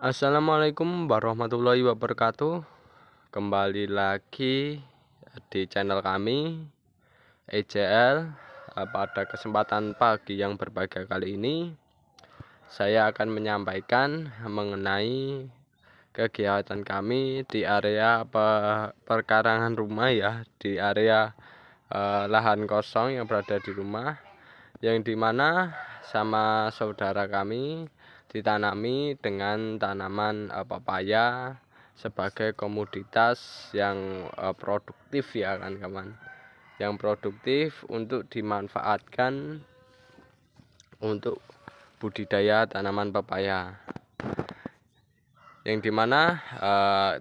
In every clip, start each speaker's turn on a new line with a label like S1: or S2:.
S1: Assalamualaikum warahmatullahi wabarakatuh. Kembali lagi di channel kami EJL. Pada kesempatan pagi yang berbahagia kali ini, saya akan menyampaikan mengenai kegiatan kami di area perkarangan rumah ya, di area lahan kosong yang berada di rumah, yang dimana sama saudara kami ditanami dengan tanaman pepaya sebagai komoditas yang produktif ya kan kawan, yang produktif untuk dimanfaatkan untuk budidaya tanaman pepaya, yang dimana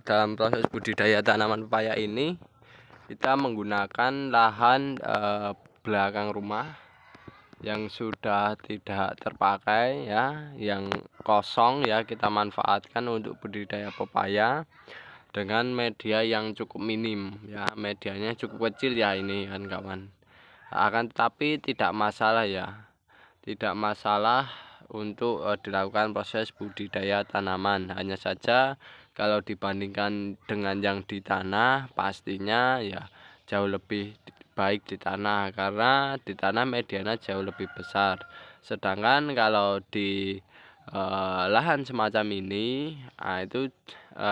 S1: dalam proses budidaya tanaman pepaya ini kita menggunakan lahan belakang rumah yang sudah tidak terpakai ya, yang kosong ya, kita manfaatkan untuk budidaya pepaya dengan media yang cukup minim ya, medianya cukup kecil ya ini kan kawan. Akan tetapi tidak masalah ya, tidak masalah untuk dilakukan proses budidaya tanaman. Hanya saja kalau dibandingkan dengan yang di tanah, pastinya ya jauh lebih baik di tanah, karena di tanah medianya jauh lebih besar. Sedangkan kalau di lahan semacam ini, itu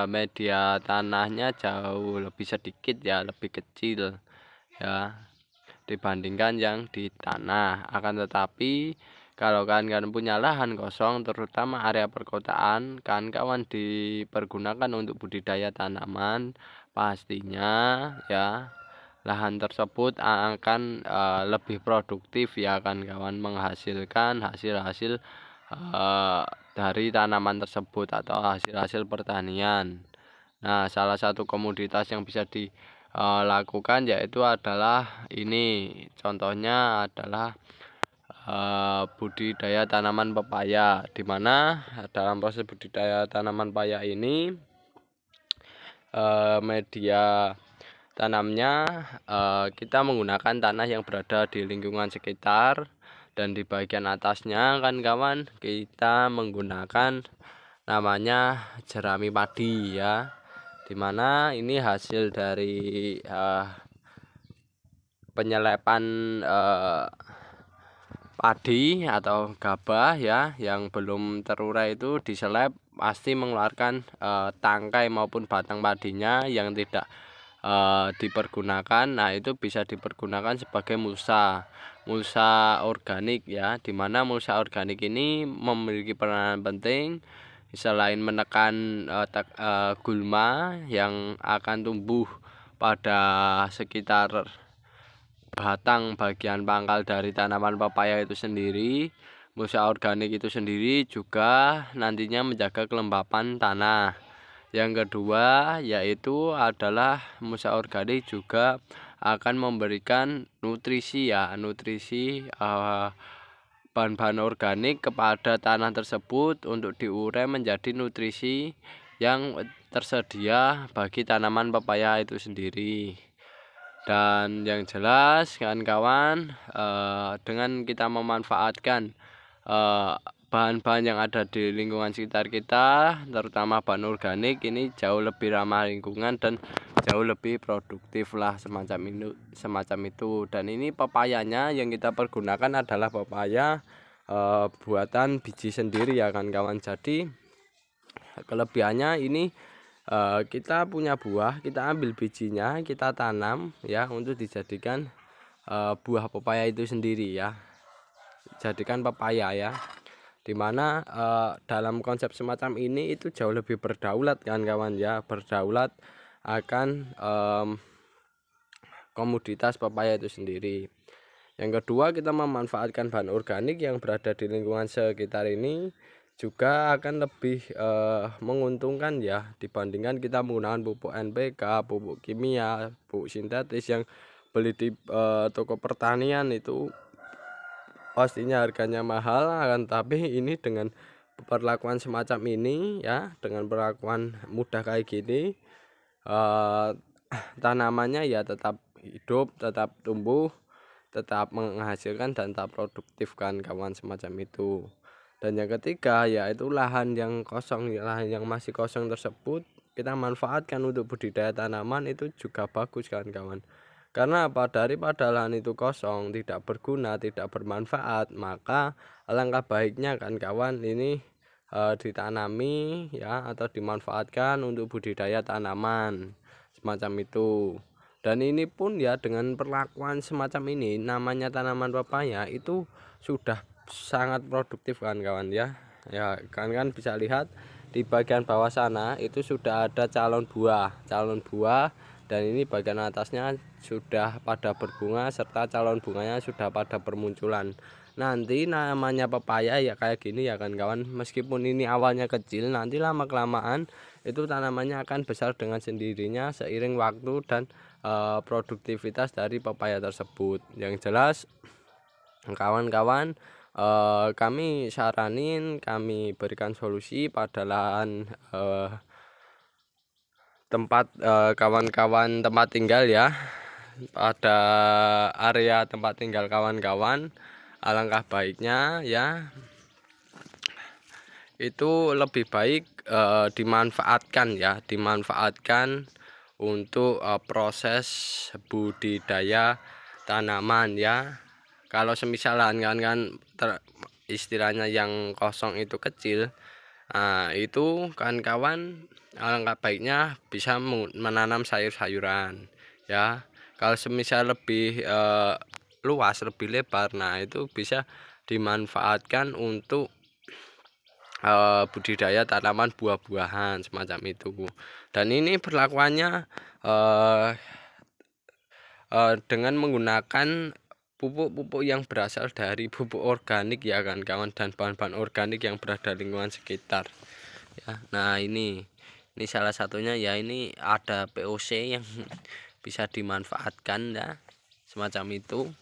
S1: media tanahnya jauh lebih sedikit ya, lebih kecil ya dibandingkan yang di tanah. Akan tetapi kalau kalian punya lahan kosong, terutama area perkotaan, kawan dipergunakan untuk budidaya tanaman, pastinya ya lahan tersebut akan lebih produktif ya kan kawan, menghasilkan hasil-hasil dari tanaman tersebut atau hasil-hasil pertanian. Nah, salah satu komoditas yang bisa dilakukan yaitu adalah ini, contohnya adalah budidaya tanaman pepaya, di mana dalam proses budidaya tanaman pepaya ini media tanamnya kita menggunakan tanah yang berada di lingkungan sekitar, dan di bagian atasnya kan kawan kita menggunakan namanya jerami padi ya, dimana ini hasil dari penyelepan padi atau gabah ya, yang belum terurai itu diselep, pasti mengeluarkan tangkai maupun batang padinya yang tidak dipergunakan. Nah, itu bisa dipergunakan sebagai mulsa organik ya, dimana mulsa organik ini memiliki peranan penting selain menekan gulma yang akan tumbuh pada sekitar batang bagian pangkal dari tanaman pepaya itu sendiri. Mulsa organik itu sendiri juga nantinya menjaga kelembapan tanah. Yang kedua yaitu adalah mulsa organik juga akan memberikan nutrisi ya, nutrisi bahan-bahan organik kepada tanah tersebut untuk diurai menjadi nutrisi yang tersedia bagi tanaman pepaya itu sendiri. Dan yang jelas kawan-kawan, dengan kita memanfaatkan bahan-bahan yang ada di lingkungan sekitar kita, terutama bahan organik, ini jauh lebih ramah lingkungan dan jauh lebih produktif lah semacam itu. Dan ini pepayanya yang kita pergunakan adalah pepaya buatan biji sendiri ya kan kawan. Jadi kelebihannya ini, kita punya buah, kita ambil bijinya, kita tanam ya untuk dijadikan buah pepaya itu sendiri ya, jadikan pepaya ya, dimana dalam konsep semacam ini itu jauh lebih berdaulat kan kawan ya, berdaulat akan komoditas pepaya itu sendiri. Yang kedua, kita memanfaatkan bahan organik yang berada di lingkungan sekitar ini juga akan lebih menguntungkan ya, dibandingkan kita menggunakan pupuk NPK, pupuk kimia, pupuk sintetis yang beli di toko pertanian, itu pastinya harganya mahal. Akan tapi ini dengan perlakuan semacam ini ya, dengan perlakuan mudah kayak gini, tanamannya ya tetap hidup, tetap tumbuh, tetap menghasilkan dan tetap produktif kan kawan, semacam itu. Dan yang ketiga yaitu lahan yang kosong, lahan yang masih kosong tersebut kita manfaatkan untuk budidaya tanaman, itu juga bagus kawan-kawan. Karena apa? Daripada lahan itu kosong, tidak berguna, tidak bermanfaat, maka alangkah baiknya kan kawan ini ditanami ya, atau dimanfaatkan untuk budidaya tanaman semacam itu. Dan ini pun ya, dengan perlakuan semacam ini, namanya tanaman pepaya itu sudah sangat produktif kan kawan ya. Ya kan bisa lihat di bagian bawah sana itu sudah ada calon buah, dan ini bagian atasnya sudah pada berbunga serta calon bunganya sudah pada bermunculan. Nanti namanya pepaya ya kayak gini ya kan kawan, meskipun ini awalnya kecil, nanti lama kelamaan itu tanamannya akan besar dengan sendirinya seiring waktu dan produktivitas dari pepaya tersebut. Yang jelas kawan-kawan, kami saranin, kami berikan solusi pada lahan tempat kawan-kawan tempat tinggal ya, pada area tempat tinggal kawan-kawan, alangkah baiknya ya itu lebih baik dimanfaatkan untuk proses budidaya tanaman ya. Kalau semisal kan istilahnya yang kosong itu kecil, itu kan kawan alangkah baiknya bisa menanam sayur-sayuran ya. Kalau semisal lebih luas, lebih lebar, nah itu bisa dimanfaatkan untuk budidaya tanaman buah-buahan semacam itu. Dan ini perlakuannya dengan menggunakan pupuk-pupuk yang berasal dari pupuk organik ya kan kawan, dan bahan-bahan organik yang berada di lingkungan sekitar ya. Nah ini salah satunya ya, ini ada POC yang bisa dimanfaatkan ya, semacam itu.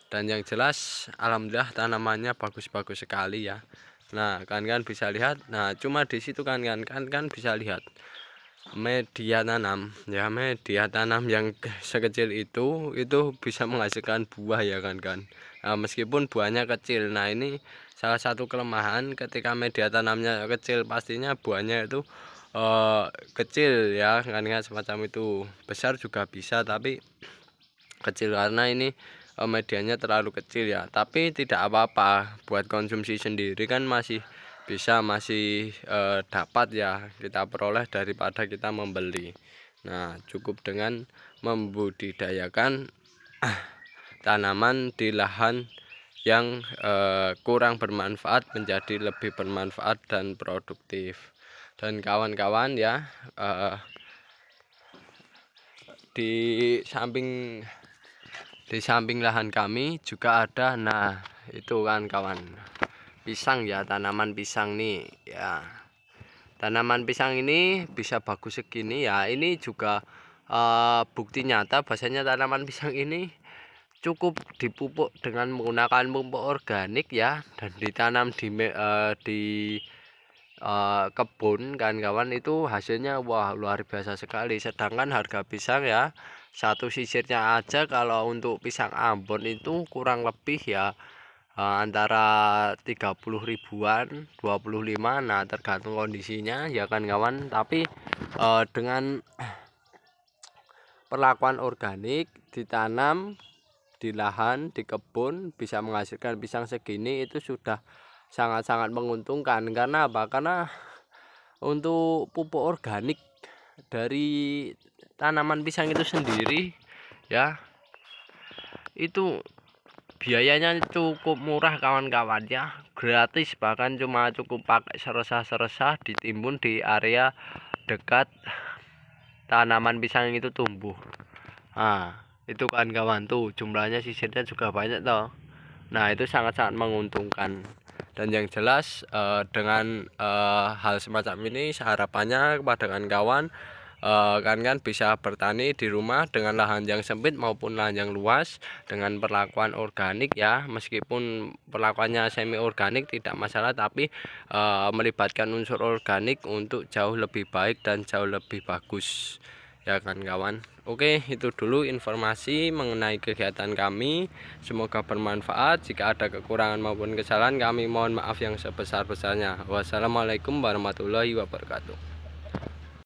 S1: Dan yang jelas alhamdulillah tanamannya bagus-bagus sekali ya. Nah kan bisa lihat, nah cuma di situ kan bisa lihat media tanam ya, media tanam yang sekecil itu bisa menghasilkan buah ya kan. Nah, meskipun buahnya kecil, nah ini salah satu kelemahan ketika media tanamnya kecil, pastinya buahnya itu kecil ya kan, semacam itu. Besar juga bisa tapi kecil karena ini medianya terlalu kecil ya. Tapi tidak apa-apa, buat konsumsi sendiri kan masih bisa, dapat ya kita peroleh daripada kita membeli. Nah cukup dengan membudidayakan tanaman di lahan yang kurang bermanfaat menjadi lebih bermanfaat dan produktif. Dan kawan-kawan ya, di samping lahan kami juga ada, nah itu kan kawan, pisang ya, tanaman pisang nih ya. Tanaman pisang ini bisa bagus segini ya, ini juga bukti nyata bahasanya tanaman pisang ini cukup dipupuk dengan menggunakan pupuk organik ya, dan ditanam di kebun kan kawan, itu hasilnya wah luar biasa sekali. Sedangkan harga pisang ya, satu sisirnya aja kalau untuk pisang Ambon itu kurang lebih ya antara 30 ribuan 25, nah tergantung kondisinya ya kan kawan. Tapi dengan perlakuan organik, ditanam di lahan, di kebun, bisa menghasilkan pisang segini, itu sudah sangat-sangat menguntungkan. Karena apa? Karena untuk pupuk organik dari tanaman pisang itu sendiri ya, itu biayanya cukup murah kawan-kawan ya, gratis, bahkan cuma cukup pakai seresah-seresah ditimbun di area dekat tanaman pisang itu tumbuh. Nah itu kan kawan, tuh jumlahnya sisirnya juga banyak toh. Nah itu sangat-sangat menguntungkan. Dan yang jelas dengan hal semacam ini, harapannya kepada kawan-kawan kan bisa bertani di rumah dengan lahan yang sempit maupun lahan yang luas dengan perlakuan organik ya. Meskipun perlakuannya semi organik tidak masalah, tapi melibatkan unsur organik untuk jauh lebih baik dan jauh lebih bagus ya kan kawan. Oke, itu dulu informasi mengenai kegiatan kami, semoga bermanfaat. Jika ada kekurangan maupun kesalahan, kami mohon maaf yang sebesar-besarnya. Wassalamualaikum warahmatullahi wabarakatuh.